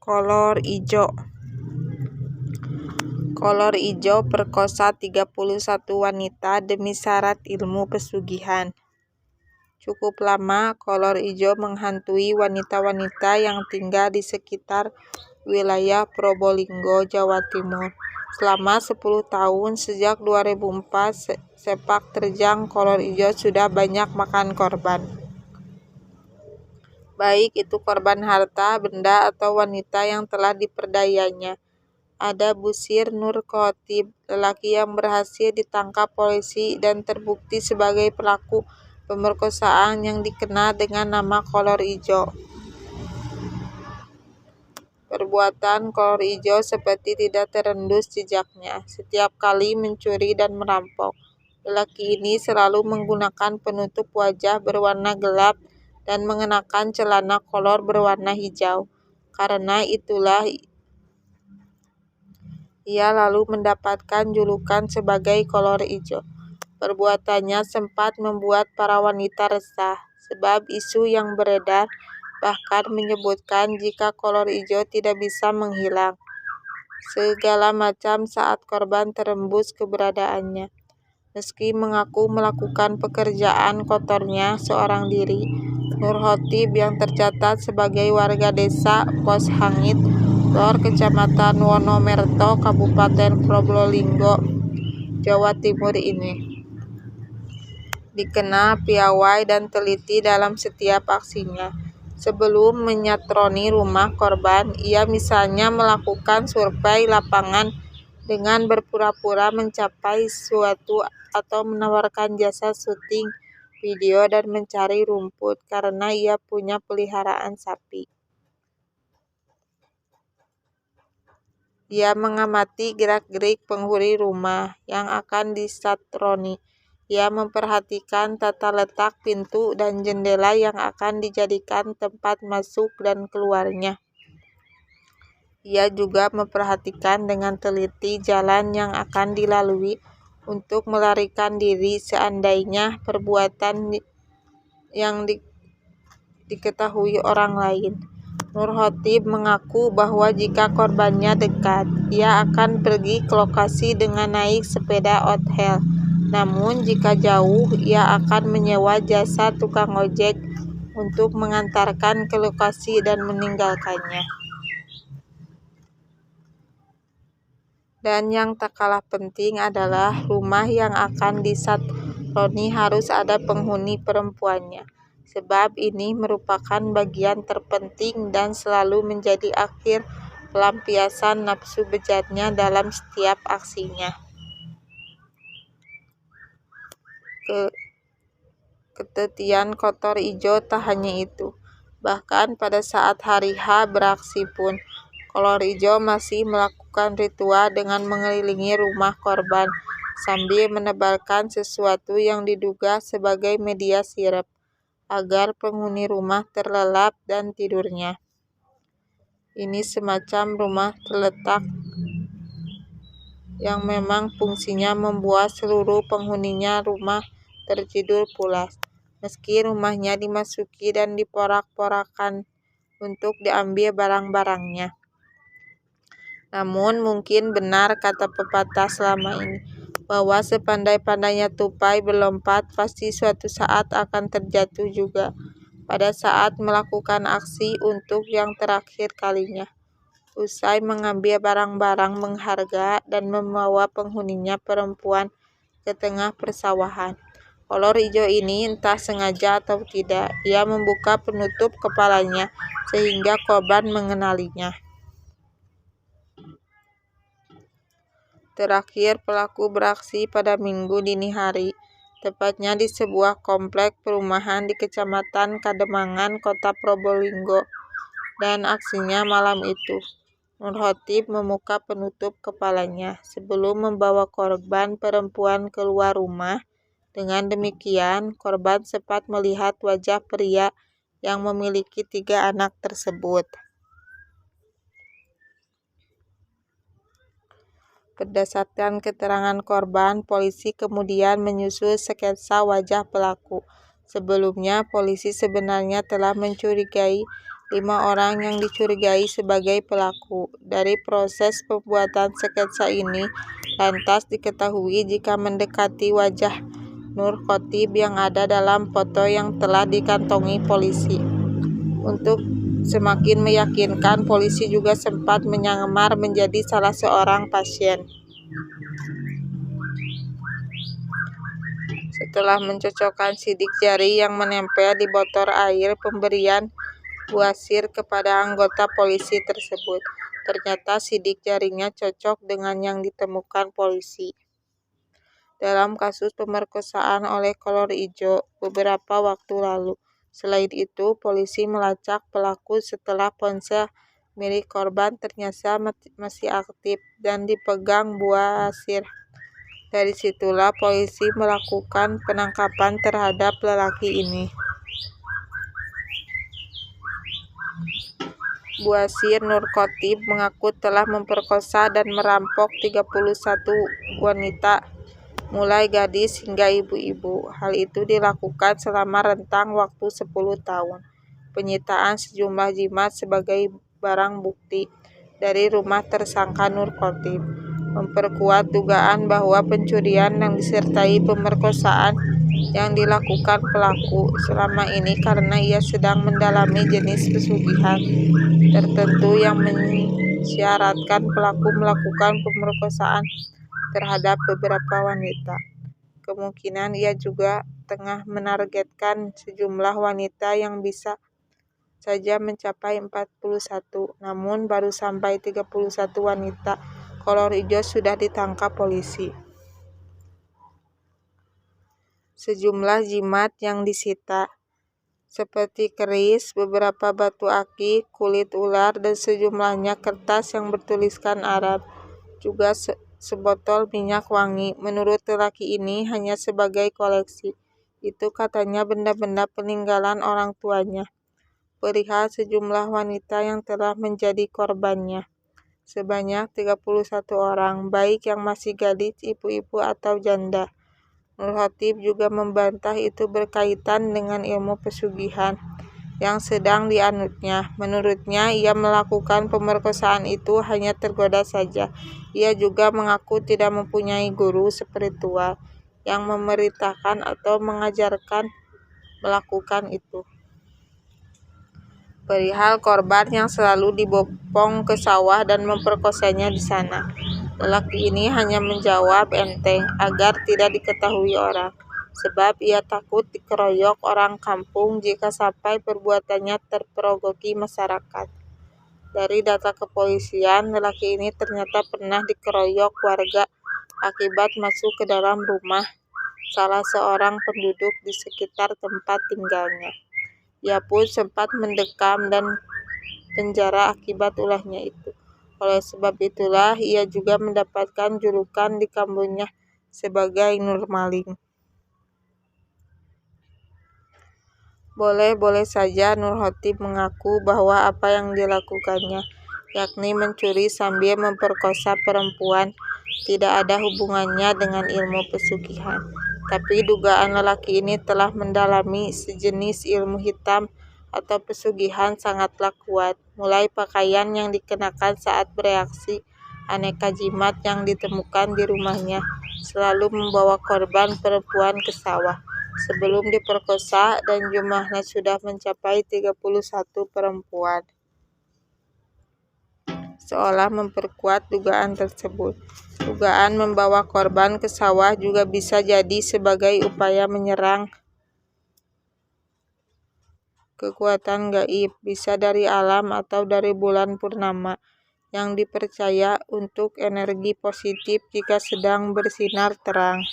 Kolor ijo. Kolor ijo perkosa 31 wanita demi syarat ilmu pesugihan. Cukup lama kolor ijo menghantui wanita-wanita yang tinggal di sekitar wilayah Probolinggo, Jawa Timur. Selama 10 tahun sejak 2004, sepak terjang kolor ijo sudah banyak makan korban. Baik itu korban harta, benda, atau wanita yang telah diperdayanya. Ada Busir Nur Khotib, lelaki yang berhasil ditangkap polisi dan terbukti sebagai pelaku pemerkosaan yang dikenal dengan nama kolor ijo. Perbuatan kolor ijo seperti tidak terendus jejaknya. Setiap kali mencuri dan merampok, lelaki ini selalu menggunakan penutup wajah berwarna gelap dan mengenakan celana kolor berwarna hijau. Karena itulah ia lalu mendapatkan julukan sebagai kolor ijo. Perbuatannya sempat membuat para wanita resah, sebab isu yang beredar bahkan menyebutkan jika kolor ijo tidak bisa menghilang segala macam saat korban terembus keberadaannya. Meski mengaku melakukan pekerjaan kotornya seorang diri, Nur Khotib yang tercatat sebagai warga desa Pos Hangit, Lor, Kecamatan Wonomerto, Kabupaten Probolinggo, Jawa Timur ini dikenal piawai dan teliti dalam setiap aksinya. Sebelum menyatroni rumah korban, ia misalnya melakukan survei lapangan dengan berpura-pura mencapai suatu atau menawarkan jasa syuting video dan mencari rumput karena ia punya peliharaan sapi. Ia mengamati gerak-gerik penghuni rumah yang akan disatroni. Ia memperhatikan tata letak pintu dan jendela yang akan dijadikan tempat masuk dan keluarnya. Ia juga memperhatikan dengan teliti jalan yang akan dilalui untuk melarikan diri seandainya perbuatan yang diketahui orang lain. Nur Khotib mengaku bahwa jika korbannya dekat, ia akan pergi ke lokasi dengan naik sepeda ontel. Namun jika jauh, ia akan menyewa jasa tukang ojek untuk mengantarkan ke lokasi dan meninggalkannya. Dan yang tak kalah penting adalah rumah yang akan disatroni harus ada penghuni perempuannya, sebab ini merupakan bagian terpenting dan selalu menjadi akhir pelampiasan nafsu bejatnya dalam setiap aksinya. Ketetian kolor ijo tak hanya itu. Bahkan pada saat hari H beraksi pun, kolor ijo masih melakukan ritual dengan mengelilingi rumah korban sambil menebarkan sesuatu yang diduga sebagai media sirep agar penghuni rumah terlelap dan tidurnya. Ini semacam rumah terletak yang memang fungsinya membuat seluruh penghuninya rumah tertidur pulas, meski rumahnya dimasuki dan diporak-porakan untuk diambil barang-barangnya. Namun mungkin benar kata pepatah selama ini, bahwa sepandai-pandainya tupai berlompat pasti suatu saat akan terjatuh juga pada saat melakukan aksi untuk yang terakhir kalinya. Usai mengambil barang-barang berharga dan membawa penghuninya perempuan ke tengah persawahan, kolor ijo ini entah sengaja atau tidak, ia membuka penutup kepalanya sehingga korban mengenalinya. Terakhir pelaku beraksi pada Minggu dini hari, tepatnya di sebuah komplek perumahan di Kecamatan Kademangan, Kota Probolinggo, dan aksinya malam itu. Nur Khotib membuka penutup kepalanya sebelum membawa korban perempuan keluar rumah. Dengan demikian, korban sempat melihat wajah pria yang memiliki 3 anak tersebut. Berdasarkan keterangan korban, polisi kemudian menyusun sketsa wajah pelaku. Sebelumnya, polisi sebenarnya telah mencurigai 5 orang yang dicurigai sebagai pelaku. Dari proses pembuatan sketsa ini, lantas diketahui jika mendekati wajah Nur Khotiib yang ada dalam foto yang telah dikantongi polisi. Untuk semakin meyakinkan, polisi juga sempat menyamar menjadi salah seorang pasien. Setelah mencocokkan sidik jari yang menempel di botol air pemberian Bouassir kepada anggota polisi tersebut, ternyata sidik jarinya cocok dengan yang ditemukan polisi dalam kasus pemerkosaan oleh kolor ijo beberapa waktu lalu. Selain itu, polisi melacak pelaku setelah ponsel milik korban ternyata masih aktif dan dipegang Bouassir. Dari situlah polisi melakukan penangkapan terhadap lelaki ini. Bouassir Nur Khotiib mengaku telah memperkosa dan merampok 31 wanita, mulai gadis hingga ibu-ibu. Hal itu dilakukan selama rentang waktu 10 tahun. Penyitaan sejumlah jimat sebagai barang bukti dari rumah tersangka Nur Khotiib memperkuat dugaan bahwa pencurian yang disertai pemerkosaan yang dilakukan pelaku selama ini karena ia sedang mendalami jenis pesugihan tertentu yang mensyaratkan pelaku melakukan pemerkosaan terhadap beberapa wanita. Kemungkinan ia juga tengah menargetkan sejumlah wanita yang bisa saja mencapai 41, namun baru sampai 31 wanita kolor hijau sudah ditangkap polisi. Sejumlah jimat yang disita, seperti keris, beberapa batu aki, kulit ular, dan sejumlahnya kertas yang bertuliskan Arab. Juga sebotol minyak wangi. Menurut lelaki ini hanya sebagai koleksi. Itu katanya benda-benda peninggalan orang tuanya. Perihal sejumlah wanita yang telah menjadi korbannya, sebanyak 31 orang, baik yang masih gadis, ibu-ibu, atau janda. Nur Khotiib juga membantah itu berkaitan dengan ilmu pesugihan yang sedang dianutnya. Menurutnya, ia melakukan pemerkosaan itu hanya tergoda saja. Ia juga mengaku tidak mempunyai guru spiritual yang memerintahkan atau mengajarkan melakukan itu. Perihal korban yang selalu dibopong ke sawah dan memperkosanya di sana, lelaki ini hanya menjawab enteng agar tidak diketahui orang, sebab ia takut dikeroyok orang kampung jika sampai perbuatannya terperogoki masyarakat. Dari data kepolisian, lelaki ini ternyata pernah dikeroyok warga akibat masuk ke dalam rumah salah seorang penduduk di sekitar tempat tinggalnya. Ia pun sempat mendekam dan penjara akibat ulahnya itu. Oleh sebab itulah ia juga mendapatkan julukan di kampungnya sebagai Nur Maling. Boleh-boleh saja Nur Khotiib mengaku bahwa apa yang dilakukannya, yakni mencuri sambil memperkosa perempuan, tidak ada hubungannya dengan ilmu pesugihan. Tapi dugaan lelaki ini telah mendalami sejenis ilmu hitam atau pesugihan sangatlah kuat, mulai pakaian yang dikenakan saat bereaksi, aneka jimat yang ditemukan di rumahnya, selalu membawa korban perempuan ke sawah sebelum diperkosa, dan jumlahnya sudah mencapai 31 perempuan. Seolah memperkuat dugaan tersebut, dugaan membawa korban ke sawah juga bisa jadi sebagai upaya menyerang kekuatan gaib, bisa dari alam atau dari bulan purnama, yang dipercaya untuk energi positif jika sedang bersinar terang.